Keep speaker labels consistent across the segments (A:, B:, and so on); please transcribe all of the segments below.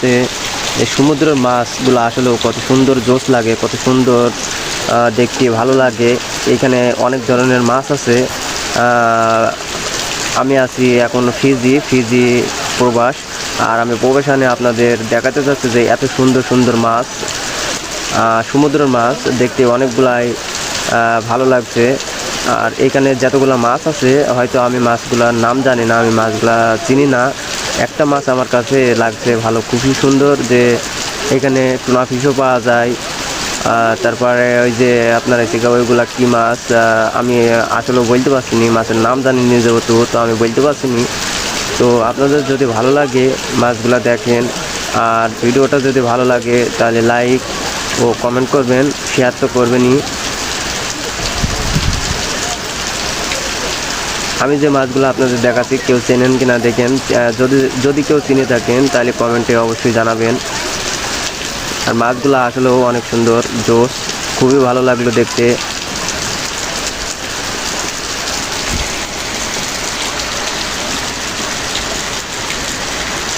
A: সাথে এই সমুদ্রের মাছগুলো আসলেও কত সুন্দর জোশ লাগে, কত সুন্দর দেখতে ভালো লাগে। এখানে অনেক ধরনের মাছ আছে। আমি আছি এখন ফিজি প্রবাস, আর আমি প্রবাসনে আপনাদের দেখাতে চাচ্ছি যে এত সুন্দর সুন্দর মাছ, সমুদ্রের মাছ দেখতে অনেকগুলাই ভালো লাগছে। আর এখানে যতগুলো মাছ আছে হয়তো আমি মাছগুলোর নাম জানি না, আমি মাছগুলা চিনি না। একটা মাছ আমার কাছে লাগছে ভালো, খুবই সুন্দর, যে এখানে টুনা ফিশও পাওয়া যায়। তারপরে ওই যে আপনার ওইগুলা কী মাছ আমি আসলে বলতে পারছি নি, মাছের নাম জানি নি যেহেতু, তো আমি বলতে পারছি নি। তো আপনাদের যদি ভালো লাগে মাছগুলা দেখেন, আর ভিডিওটা যদি ভালো লাগে তাহলে লাইক ও কমেন্ট করবেন, শেয়ার তো করবেনই। আমি যে মাছগুলো আপনাদের দেখাচ্ছি কেউ চেনেন কিনা দেখেন, যদি কেউ চিনে থাকেন তাহলে কমেন্টে অবশ্যই জানাবেন। আর মাছগুলো আসলেও অনেক সুন্দর জোশ, খুবই ভালো লাগলো দেখতে।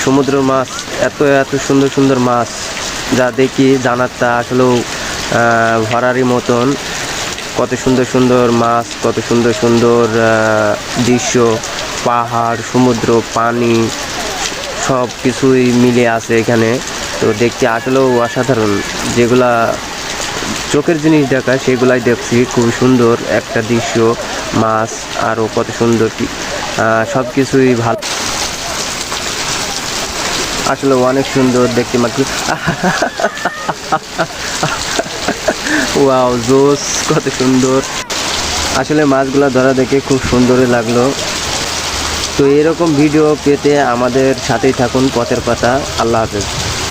A: সমুদ্রের মাছ এত এত সুন্দর সুন্দর মাছ, যা দেখি জানারটা আসলেও ভরারই মতন। কত সুন্দর সুন্দর মাছ, কত সুন্দর সুন্দর দৃশ্য, পাহাড়, সমুদ্র, পানি সব কিছুই মিলে আছে এখানে। তো দেখতে আসলেও অসাধারণ, যেগুলা চোখের জিনিস দেখায় সেগুলাই দেখছি। খুবই সুন্দর একটা দৃশ্য, মাছ আরও কত সুন্দর, সব কিছুই ভালো, আসলে অনেক সুন্দর দেখতে মাত্র। ওয়াও জোস, কত সুন্দর, আসলে মাছগুলো ধরা দেখে খুব সুন্দরই লাগলো। তো এরকম ভিডিও পেতে আমাদের সাথেই থাকুন পথের পাতা। আল্লাহ হাফেজ।